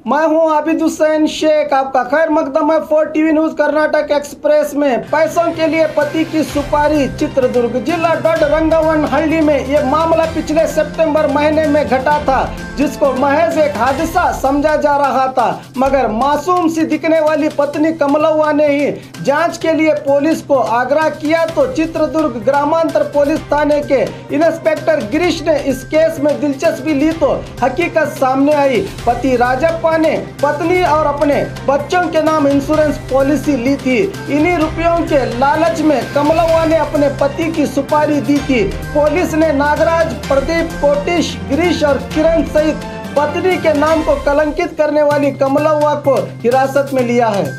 मैं हूं आबिद हुसैन शेख। आपका खैर मकदम है 4 टीवी न्यूज कर्नाटक एक्सप्रेस में। पैसों के लिए पति की सुपारी। चित्रदुर्ग जिला डोडरंगवनहल्ली में ये मामला पिछले सितंबर महीने में घटा था, जिसको महज एक हादसा समझा जा रहा था, मगर मासूम सी दिखने वाली पत्नी कमलव्वा ने ही जांच के लिए पुलिस को आग्रह किया तो चित्रदुर्ग ग्रामांतर पुलिस थाने के इंस्पेक्टर गिरीश ने इस केस में दिलचस्पी ली तो हकीकत सामने आई। पति राजप्पा ने पत्नी और अपने बच्चों के नाम इंश्योरेंस पॉलिसी ली थी। इन्हीं रुपयों के लालच में कमलव्वा ने अपने पति की सुपारी दी थी। पुलिस ने नागराज, प्रदीप, कोटिश, गिरीश और किरण सहित पत्नी के नाम को कलंकित करने वाली कमलव्वा को हिरासत में लिया है।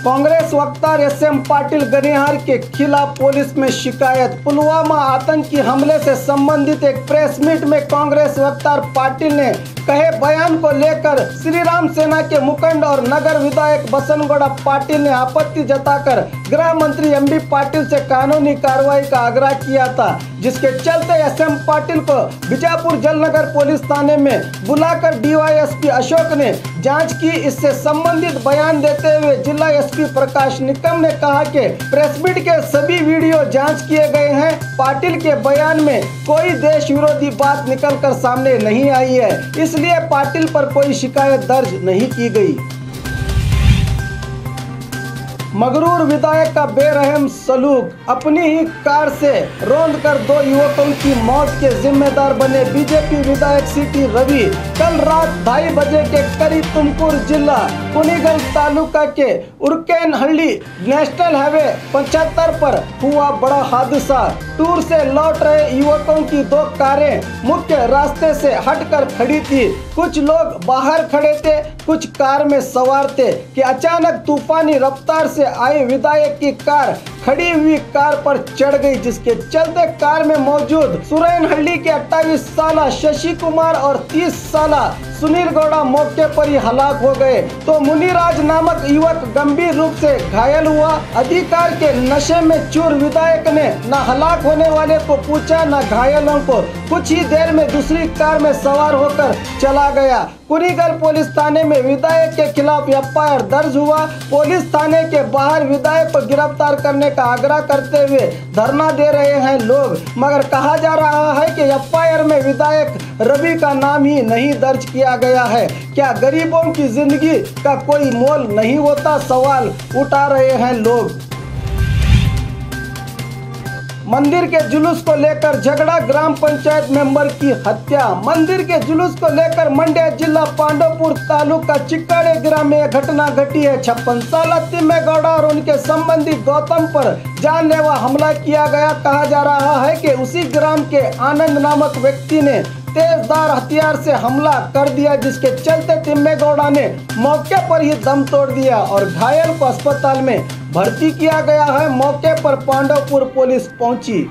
कांग्रेस वक्तार एसएम पाटिल गनिहार के खिलाफ पुलिस में शिकायत। पुलवामा आतंकी हमले से संबंधित एक प्रेस मीट में कांग्रेस वक्तार पाटिल ने कहे बयान को लेकर श्री राम सेना के मुखंड और नगर विधायक बसनगौड़ा पाटिल ने आपत्ति जताकर गृह मंत्री एमबी पाटिल से कानूनी कार्रवाई का आग्रह किया था, जिसके चलते एसएम पाटिल को बीजापुर जलनगर पुलिस थाने में बुलाकर डीवाईएसपी अशोक ने जांच की। इससे संबंधित बयान देते हुए जिला एसपी प्रकाश निकम ने कहा कि प्रेस मीट के सभी वीडियो जांच किए गए हैं। पाटिल के बयान में कोई देश विरोधी बात निकलकर सामने नहीं आई है, इसलिए पाटिल पर कोई शिकायत दर्ज नहीं की गई। मगरूर विधायक का बेरहम सलूक। अपनी ही कार से रौंदकर 2 युवकों की मौत के जिम्मेदार बने बीजेपी विधायक सीटी रवि कल रात 2:30 बजे के करीब तुमकुर जिला कुनीगल तालुका के उरकेनहल्ली नेशनल हाईवे 75 पर हुआ बड़ा हादसा। टूर से लौट रहे युवकों की 2 कारें मुख्य रास्ते से हटकर खड़ी थी। कुछ लोग बाहर खड़े थे, कुछ कार में सवार थे कि अचानक तूफानी रफ्तार से आई विधायक की कार खड़ी हुई कार पर चढ़ गई, जिसके चलते कार में मौजूद सुरैनहल्ली के 28 साल शशि कुमार और 30 साल सुनील गौड़ा मौके पर ही हलाक हो गए, तो मुनिराज नामक युवक गंभीर रूप से घायल हुआ। अधिकार के नशे में चूर विधायक ने न हलाक होने वाले को पूछा न घायलों को। कुछ ही देर में दूसरी कार में सवार होकर चला गया। कुनीगल पुलिस थाने में विधायक के खिलाफ एफआईआर दर्ज हुआ। पुलिस थाने के बाहर विधायक को गिरफ्तार करने का आग्रह करते हुए धरना दे रहे हैं लोग, मगर कहा जा रहा है कि एफआईआर में विधायक रवि का नाम ही नहीं दर्ज किया गया है। क्या गरीबों की जिंदगी का कोई मोल नहीं होता, सवाल उठा रहे हैं लोग। मंदिर के जुलूस को लेकर झगड़ा, ग्राम पंचायत मेंबर की हत्या। मंदिर के जुलूस को लेकर मंड्या जिला पांडवपुर तालुका चिक्काड़े ग्राम में घटना घटी है। 56 साल तिम्मेगौड़ा और उनके संबंधी गौतम पर जानलेवा हमला किया गया। कहा जा रहा है कि उसी ग्राम के आनंद नामक व्यक्ति ने तेजधार हथियार से हमला कर दिया, जिसके चलते तिम्मेगौड़ा ने मौके पर ही दम तोड़ दिया और घायल को अस्पताल में भर्ती किया गया है। मौके पर पांडवपुर पुलिस पहुंची।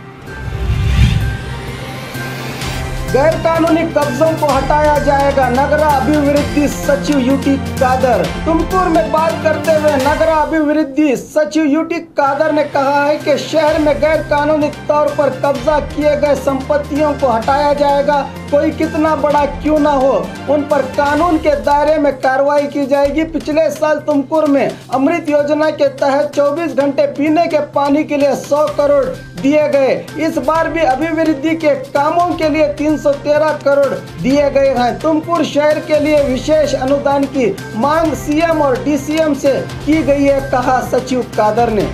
गैर कानूनी कब्जों को हटाया जाएगा, नगर अभिवृद्धि सचिव यूटी कादर। तुमकुर में बात करते हुए नगर अभिवृद्धि सचिव यूटी कादर ने कहा है कि शहर में गैर कानूनी तौर पर कब्जा किए गए संपत्तियों को हटाया जाएगा। कोई कितना बड़ा क्यों ना हो, उन पर कानून के दायरे में कार्रवाई की जाएगी। पिछले साल तुमकुर में अमृत योजना के तहत 24 घंटे पीने के पानी के लिए 100 करोड़ दिए गए। इस बार भी अभिवृद्धि के कामों के लिए 313 करोड़ दिए गए हैं। तुमकुर शहर के लिए विशेष अनुदान की मांग सीएम और डीसीएम से की गई है, कहा सचिव कादर ने।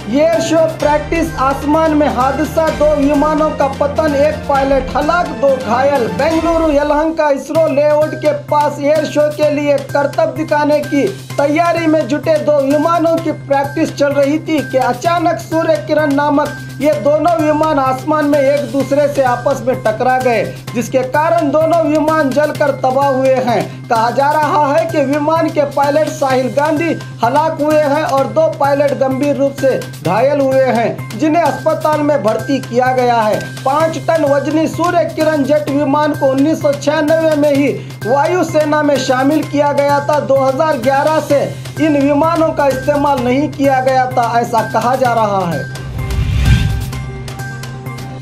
एयर शो प्रैक्टिस, आसमान में हादसा, 2 विमानों का पतन, 1 पायलट हलाक, 2 घायल। बेंगलुरु यलहंका इसरो लेआउट के पास एयर शो के लिए करतब दिखाने की तैयारी में जुटे 2 विमानों की प्रैक्टिस चल रही थी कि अचानक सूर्य किरण नामक ये दोनों विमान आसमान में एक दूसरे से आपस में टकरा गए, जिसके कारण दोनों विमान जलकर तबाह हुए हैं। कहा जा रहा है कि विमान के पायलट साहिल गांधी हलाक हुए हैं और 2 पायलट गंभीर रूप से घायल हुए हैं, जिन्हें अस्पताल में भर्ती किया गया है। 5 टन वजनी सूर्य किरण जेट विमान को 1996 में ही वायुसेना में शामिल किया गया था। 2011 से इन विमानों का इस्तेमाल नहीं किया गया था, ऐसा कहा जा रहा है।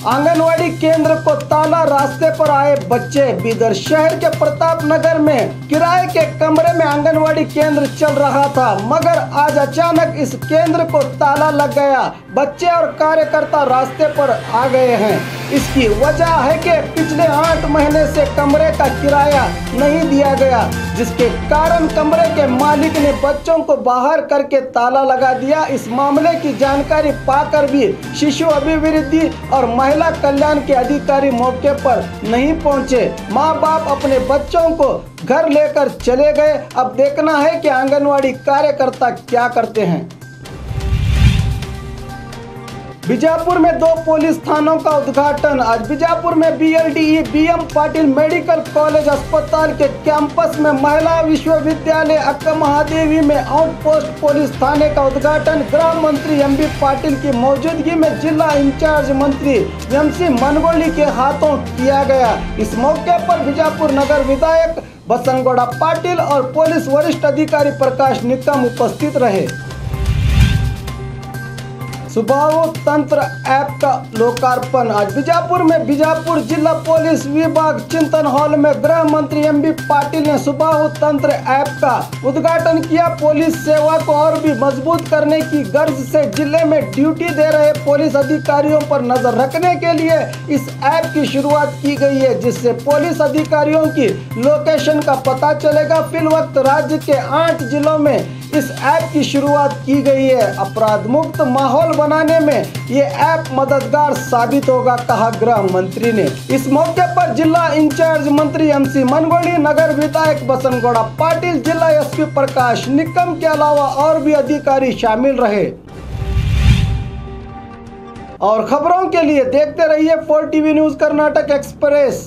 आंगनवाड़ी केंद्र को ताला, रास्ते पर आए बच्चे। बीदर शहर के प्रताप नगर में किराए के कमरे में आंगनवाड़ी केंद्र चल रहा था, मगर आज अचानक इस केंद्र को ताला लग गया। बच्चे और कार्यकर्ता रास्ते पर आ गए हैं। इसकी वजह है कि पिछले 8 महीने से कमरे का किराया नहीं दिया गया, जिसके कारण कमरे के मालिक ने बच्चों को बाहर करके ताला लगा दिया। इस मामले की जानकारी पाकर भी शिशु अभिवृद्धि और महिला कल्याण के अधिकारी मौके पर नहीं पहुंचे। मां बाप अपने बच्चों को घर लेकर चले गए। अब देखना है कि आंगनवाड़ी कार्यकर्ता क्या करते हैं। बीजापुर में 2 पुलिस थानों का उद्घाटन। आज बीजापुर में BLDE BM Patil medical college अस्पताल के कैंपस में महिला विश्वविद्यालय अक्का महादेवी में आउटपोस्ट पुलिस थाने का उद्घाटन गृह मंत्री MB पाटिल की मौजूदगी में जिला इंचार्ज मंत्री MC मनगोली के हाथों किया गया। इस मौके पर बीजापुर नगर विधायक बसनगौड़ा पाटिल और पुलिस वरिष्ठ अधिकारी प्रकाश निकम उपस्थित रहे। सुबाहु तंत्र ऐप का लोकार्पण। आज बीजापुर में बीजापुर जिला पुलिस विभाग चिंतन हॉल में गृह मंत्री MB पाटिल ने सुबाहु तंत्र ऐप का उद्घाटन किया। पुलिस सेवा को और भी मजबूत करने की गर्ज से जिले में ड्यूटी दे रहे पुलिस अधिकारियों पर नजर रखने के लिए इस ऐप की शुरुआत की गई है, जिससे पुलिस अधिकारियों की लोकेशन का पता चलेगा। फिलवक्त राज्य के 8 जिलों में इस ऐप की शुरुआत की गई है। अपराध मुक्त माहौल बनाने में ये ऐप मददगार साबित होगा, कहा गृह मंत्री ने। इस मौके पर जिला इंचार्ज मंत्री MC मनगोली, नगर विधायक बसनगौड़ा पाटिल, जिला SP प्रकाश निकम के अलावा और भी अधिकारी शामिल रहे। और खबरों के लिए देखते रहिए 4TV न्यूज कर्नाटक एक्सप्रेस।